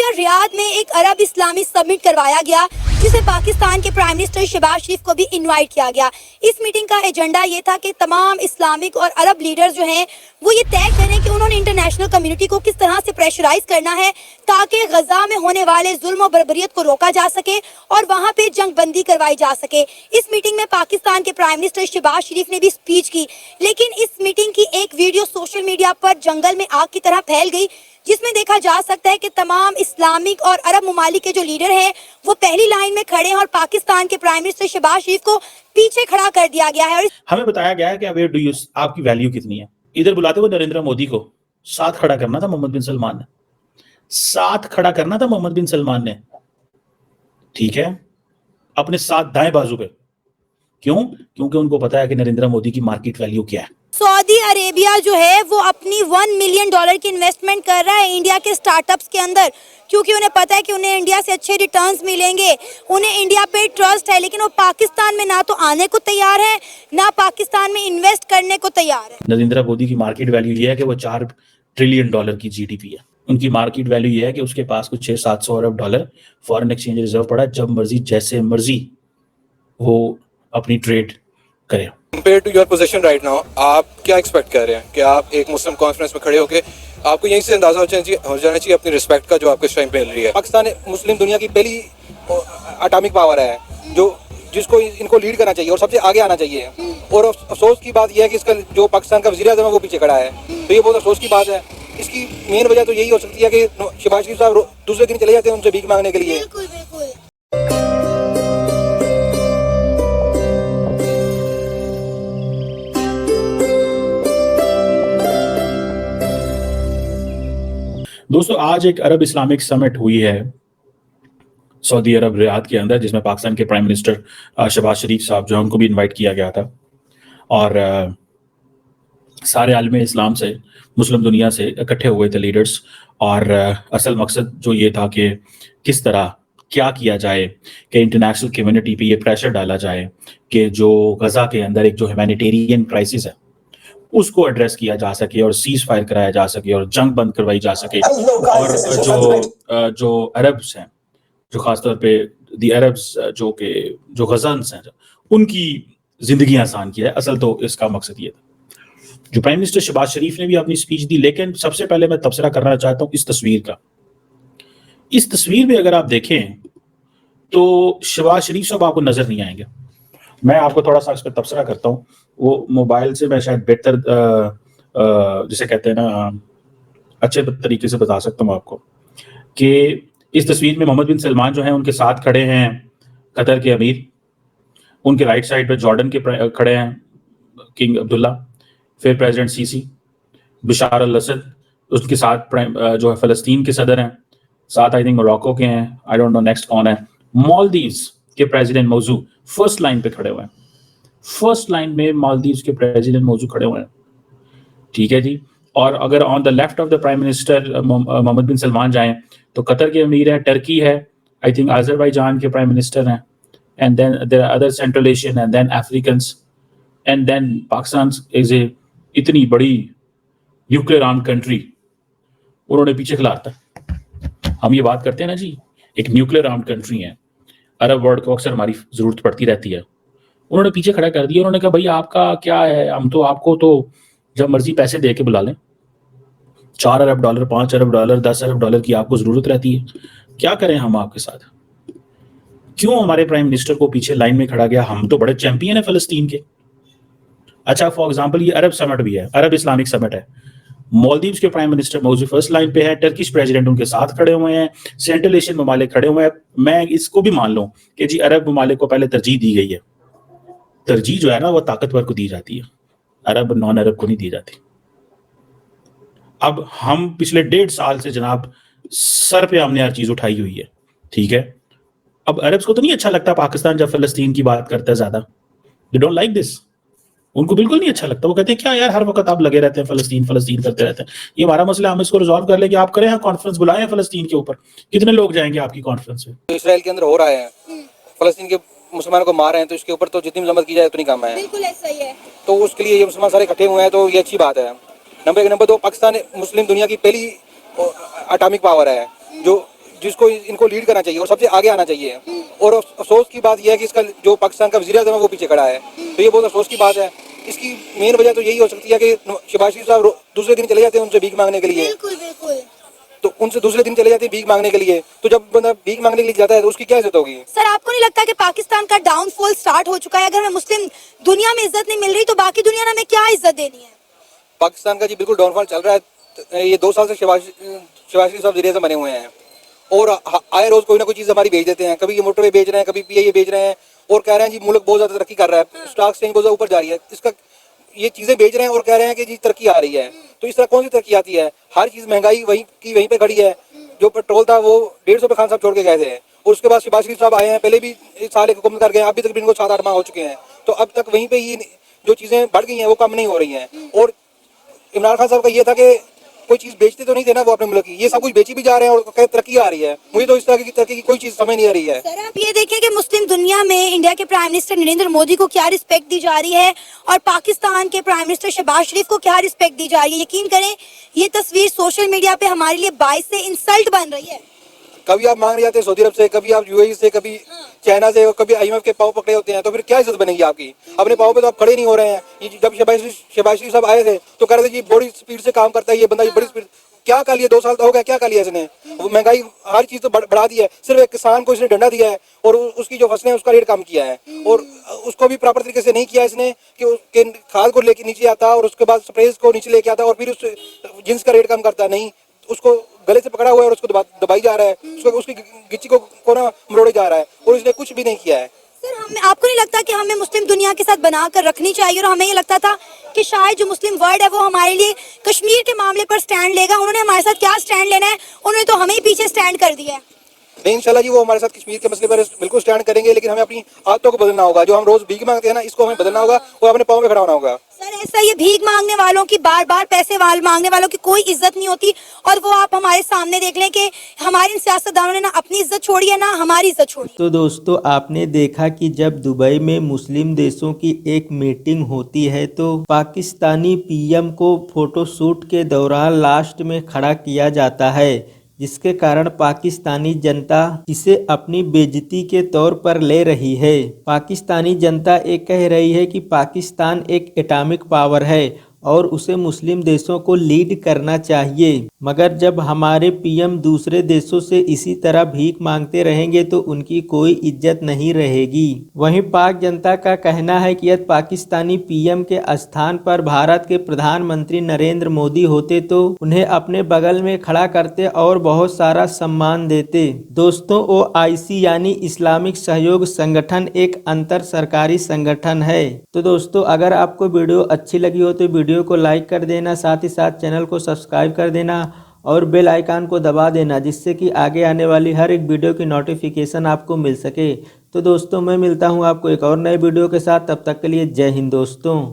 Arabia Riyadh में एक अरब इस्लामी summit करवाया गया जिसे पाकिस्तान के प्राइम मिनिस्टर शहबाज शरीफ को भी इनवाइट किया गया। इस मीटिंग का एजेंडा ये था कि तमाम इस्लामिक और अरब लीडर्स जो हैं वो ये तय करें कि उन्होंने इंटरनेशनल कम्युनिटी को किस तरह से प्रेशराइज करना है ताकि गजा में होने वाले जुल्म और बर्बरियत को रोका जा सके और वहाँ पे जंग बंदी करवाई जा सके। इस मीटिंग में पाकिस्तान के प्राइम मिनिस्टर शहबाज शरीफ ने भी स्पीच की, लेकिन इस मीटिंग की एक वीडियो सोशल मीडिया पर जंगल में आग की तरह फैल गई जिसमें देखा जा सकता है कि तमाम इस्लामिक और अरब ममालिक के जो लीडर हैं वो पहली लाइन में खड़े हैं और पाकिस्तान के प्राइम मिनिस्टर शहबाज शरीफ को पीछे खड़ा कर दिया गया है। और हमें बताया गया है कि वेयर डू यू, आपकी वैल्यू कितनी है। इधर बुलाते हुए नरेंद्र मोदी को साथ खड़ा करना था मोहम्मद बिन सलमान ने, साथ खड़ा करना था मोहम्मद बिन सलमान ने, ठीक है, अपने साथ दाएं बाजू पे। क्यों? क्योंकि उनको पता है कि नरेंद्र मोदी की मार्केट वैल्यू क्या है। सऊदी अरेबिया जो है वो अपनी $1 मिलियन की इन्वेस्टमेंट कर रहा है इंडिया के स्टार्टअप्स के अंदर, क्योंकि उन्हें पता है कि उन्हें इंडिया से अच्छे रिटर्न्स मिलेंगे, उन्हें इंडिया पे ट्रस्ट है। लेकिन वो पाकिस्तान में ना तो आने को तैयार है ना पाकिस्तान में इन्वेस्ट करने को तैयार है। नरेंद्र मोदी की मार्केट वैल्यू ये है कि वो $4 ट्रिलियन की जीडीपी है। उनकी मार्केट वैल्यू ये है कि उसके पास कुछ 600-700 अरब डॉलर फॉरेन एक्सचेंज रिजर्व पड़ा है, जब मर्जी जैसे मर्जी वो अपनी ट्रेड करें। Compare to your position right now, आप क्या एक्सपेक्ट कर रहे हैं कि आप एक मुस्लिम कॉन्फ्रेंस में खड़े होकर आपको यहीं से अंदाजा हो जाना चाहिए अपनी रिस्पेक्ट का जो आपको इस टाइम पे मिल रही है। पाकिस्तान मुस्लिम दुनिया की पहली एटॉमिक पावर है जो जिसको इनको लीड करना चाहिए और सबसे आगे आना चाहिए। और अफसोस की बात यह है कि इसका जो पाकिस्तान का वज़ीर-ए-आज़म है वो पीछे खड़ा है, तो ये बहुत अफसोस की बात है। इसकी मेन वजह तो यही हो सकती है कि शहबाज शरीफ साहब दूसरे दिन चले जाते हैं उनसे भीख मांगने के लिए। बिल्कुल बिल्कुल। दोस्तों, आज एक अरब इस्लामिक समिट हुई है सऊदी अरब रियाद के अंदर, जिसमें पाकिस्तान के प्राइम मिनिस्टर शहबाज शरीफ साहब जो है उनको भी इनवाइट किया गया था। और सारे आलम इस्लाम से, मुस्लिम दुनिया से इकट्ठे हुए थे लीडर्स। और असल मकसद जो ये था कि किस तरह क्या किया जाए कि इंटरनेशनल कम्युनिटी पे ये प्रेशर डाला जाए कि जो गजा के अंदर एक जो ह्यूमैनिटेरियन क्राइसिस है उसको एड्रेस किया जा सके और सीज फायर कराया जा सके और जंग बंद करवाई जा सके। और जो अरब्स हैं, जो खासतौर पे दी अरब्स जो गज़न्स हैं, उनकी जिंदगी आसान की है। असल तो इसका मकसद ये था। जो प्राइम मिनिस्टर शहबाज शरीफ ने भी अपनी स्पीच दी, लेकिन सबसे पहले मैं तबसरा करना चाहता हूँ इस तस्वीर का। इस तस्वीर में अगर आप देखें तो शहबाज शरीफ साहब आपको नजर नहीं आएंगे। मैं आपको थोड़ा सा इस पर तबसरा करता हूँ, वो मोबाइल से मैं शायद बेहतर जिसे कहते हैं ना अच्छे तरीके से बता सकता हूँ आपको कि इस तस्वीर में मोहम्मद बिन सलमान जो हैं उनके साथ खड़े हैं कतर के अमीर, उनके राइट साइड पे जॉर्डन के खड़े हैं किंग अब्दुल्ला, फिर प्रेसिडेंट सीसी, बशार अल असद, उसके साथ जो है फ़लस्तीन के सदर हैं, साथ आई थिंक मोरक्को के हैं, आई डोंट नो नेक्स्ट कौन है, मालदीव्स के प्रेसिडेंट मौजू फर्स्ट लाइन पे खड़े हुए हैं। फर्स्ट लाइन में मालदीव्स के प्रेसिडेंट मौजू खड़े हुए हैं, ठीक है जी। और अगर on the left of the prime minister Mohammed bin Salman जाएं तो कतर के अमीर है, टर्की है, आई थिंक अजरबैजान के प्राइम मिनिस्टर हैं, and then there are other central Asian and then Africans and then Pakistan is a इतनी बड़ी न्यूक्लियर आर्म कंट्री, उन्होंने पीछे खिलाता। हम ये बात करते हैं ना जी, एक न्यूक्लियर आर्म कंट्री है, अरब वर्ल्ड को अक्सर हमारी जरूरत पड़ती रहती है, उन्होंने पीछे खड़ा कर दिया। उन्होंने कहा भाई आपका क्या है, हम तो आपको तो जब मर्जी पैसे दे के बुला लें, $4 अरब, $5 अरब, $10 अरब की आपको जरूरत रहती है, क्या करें हम आपके साथ? क्यों हमारे प्राइम मिनिस्टर को पीछे लाइन में खड़ा गया? हम तो बड़े चैंपियन है फलस्तीन के। अच्छा, फॉर एग्जाम्पल ये अरब समिट भी है, अरब इस्लामिक समिट है, मालदीव्स के प्राइम मिनिस्टर मौजूद फर्स्ट लाइन पे है, टर्किश प्रेसिडेंट उनके साथ खड़े हुए हैं, सेंट्रल एशियन ममालिक खड़े हुए हैं। मैं इसको भी मान लूं कि जी अरब ममालिक को पहले तरजीह दी गई है, तरजीह जो है ना वो ताकतवर को दी जाती है, अरब नॉन अरब को नहीं दी जाती। अब हम पिछले 1.5 साल से जनाब सर पे हमने हर चीज उठाई हुई है, ठीक है। अब अरब्स को तो नहीं अच्छा लगता पाकिस्तान जब फलस्तीन की बात करता है ज्यादा, दे डोंट लाइक दिस, उनको बिल्कुल नहीं अच्छा लगता। वो कहते हैं क्या यार हर वक्त आप लगे रहते हैं फलस्तीन फलस्तीन करते रहते हैं, ये हमारा मसला, हम इसको रिजॉल्व कर ले कि आप करें, यहाँ कॉन्फ्रेंस बुलाएं फलस्तीन के ऊपर। कितने लोग जाएंगे आपकी कॉन्फ्रेंस में? इसराइल के अंदर हो रहा है, फलस्तीन के मुसलमानों को मार रहे हैं, तो इसके ऊपर तो जितनी मजम्मत की जाए उतनी कम है। बिल्कुल ऐसा ही है। तो उसके लिए ये मुसलमान सारे इकट्ठे हुए हैं, तो ये अच्छी बात है। नंबर 1। नंबर 2, पाकिस्तान मुस्लिम दुनिया की पहली एटॉमिक पावर है जो जिसको इनको लीड करना चाहिए और सबसे आगे आना चाहिए। और अफसोस की बात यह है कि इसका जो पाकिस्तान का वज़ीर-ए-आज़म है वो पीछे खड़ा है, तो ये बहुत अफसोस की बात है। इसकी मेन वजह तो यही हो सकती है कि शहबाज शरीफ साहब दूसरे दिन चले जाते हैं उनसे भीख मांगने के लिए, बिल्कुल बिल्कुल। तो उनसे दूसरे दिन चले जाते हैं भीख मांगने के लिए, तो जब बंदा भीख मांगने के लिए जाता है तो उसकी क्या इज्जत होगी? सर आपको नहीं लगता कि पाकिस्तान का डाउनफॉल स्टार्ट हो चुका है? अगर हमें मुस्लिम दुनिया में इज्जत नहीं मिल रही तो बाकी दुनिया ने हमें क्या इज्जत देनी है? पाकिस्तान का जी बिल्कुल डाउनफॉल चल रहा है। ये 2 साल से शहबाज शरीफ साहब वज़ीर-ए-आज़म बने हुए हैं और आए रोज कोई ना कोई चीज़ हमारी भेज देते हैं। कभी ये मोटरवे बेच रहे हैं, कभी PIA बेच रहे हैं और कह रहे हैं जी मुल्क बहुत ज़्यादा तरक्की कर रहा है, स्टॉक एक्सचेंज बहुत ज़्यादा ऊपर जा रही है। इसका ये चीज़ें बेच रहे हैं और कह रहे हैं कि जी तरक्की आ रही है, तो इस तरह कौन सी तरक्की आती है? हर चीज़ महंगाई वहीं पे खड़ी है। जो पेट्रोल था वो 150 पे खान साहब छोड़ के गए थे और उसके बाद शहबाज शरीफ साहब आए हैं, पहले भी साल एक हुकूमत कर गए हैं, अभी तक भी इनको 7-8 माह हो चुके हैं, तो अब तक वहीं पे ही जो चीज़ें बढ़ गई हैं वो कम नहीं हो रही हैं। और इमरान खान साहब का ये था कि कोई चीज़ बेचते तो नहीं थे ना वो अपने मुल्क की, ये सब कुछ बेची भी जा रहे हैं और कहीं तरक्की आ रही है। मुझे तो इस तरह की तरक्की की कोई चीज़ समझ नहीं आ रही है। सर आप ये देखें कि मुस्लिम दुनिया में इंडिया के प्राइम मिनिस्टर नरेंद्र मोदी को क्या रिस्पेक्ट दी जा रही है और पाकिस्तान के प्राइम मिनिस्टर शहबाज शरीफ को क्या रिस्पेक्ट दी जा रही है। यकीन करें ये तस्वीर सोशल मीडिया पे हमारे लिए बाइस से इंसल्ट बन रही है। कभी आप मांग रहे जाते हैं सऊदी अरब से, कभी आप UAE से, कभी चाइना से, और कभी IMF के पाँव पकड़े होते हैं, तो फिर क्या इज्जत बनेगी आपकी? अपने पाँव पे तो आप खड़े नहीं हो रहे हैं। ये जब शहबाज शरीफ साहब आए थे तो कह रहे थे जी बड़ी स्पीड से काम करता है ये बंदा, ये बड़ी स्पीड क्या कर लिया? 2 साल तो हो गया, क्या कर लिया इसने? वो महंगाई हर चीज़ तो बढ़ा दी है, सिर्फ एक किसान को इसने डंडा दिया है और उसकी जो फसलें हैं उसका रेट कम किया है और उसको भी प्रॉपर तरीके से नहीं किया इसने कि उसके खाद को लेके नीचे आता और उसके बाद स्प्रेज को नीचे लेके आता और फिर उस जिन्स का रेट कम करता नहीं, उसको गले से पकड़ा हुआ है और उसको दबाई जा रहा है, उसकी गिच्ची को ना मरोड़े जा रहा है और इसने कुछ भी नहीं किया है। सर हमें आपको नहीं लगता कि हमें मुस्लिम दुनिया के साथ बनाकर रखनी चाहिए? और हमें ये लगता था कि शायद जो मुस्लिम वर्ल्ड है वो हमारे लिए कश्मीर के मामले पर स्टैंड लेगा। उन्होंने हमारे साथ क्या स्टैंड लेना है, उन्होंने तो हमें ही पीछे स्टैंड कर दिया है। नहीं इंशाल्लाह जी वो हमारे साथ कश्मीर के मसले पर बिल्कुल स्टैंड करेंगे, लेकिन हमें अपनी आदतों को बदलना होगा। जो हम रोज भीख मांगते हैं ना, इसको हमें बदलना होगा और अपने पाँव पे खड़ा होना होगा। सर ऐसा ये भीख मांगने वालों की, बार बार पैसे मांगने वालों की कोई इज्जत नहीं होती और वो आप हमारे सामने देख लें कि हमारे इन सियासतदानों ने ना अपनी इज्जत छोड़ी है ना हमारी इज्जत छोड़ी। तो दोस्तों आपने देखा कि जब दुबई में मुस्लिम देशों की एक मीटिंग होती है तो पाकिस्तानी PM को फोटोशूट के दौरान लास्ट में खड़ा किया जाता है, जिसके कारण पाकिस्तानी जनता इसे अपनी बेइज्जती के तौर पर ले रही है। पाकिस्तानी जनता ये कह रही है कि पाकिस्तान एक एटॉमिक पावर है और उसे मुस्लिम देशों को लीड करना चाहिए, मगर जब हमारे PM दूसरे देशों से इसी तरह भीख मांगते रहेंगे तो उनकी कोई इज्जत नहीं रहेगी। वहीं पाक जनता का कहना है कि यदि पाकिस्तानी PM के स्थान पर भारत के प्रधानमंत्री नरेंद्र मोदी होते तो उन्हें अपने बगल में खड़ा करते और बहुत सारा सम्मान देते। दोस्तों OIC यानी इस्लामिक सहयोग संगठन एक अंतर सरकारी संगठन है। तो दोस्तों अगर आपको वीडियो अच्छी लगी हो तो वीडियो को लाइक कर देना, साथ ही साथ चैनल को सब्सक्राइब कर देना और बेल आइकन को दबा देना, जिससे कि आगे आने वाली हर एक वीडियो की नोटिफिकेशन आपको मिल सके। तो दोस्तों मैं मिलता हूं आपको एक और नए वीडियो के साथ, तब तक के लिए जय हिंद दोस्तों।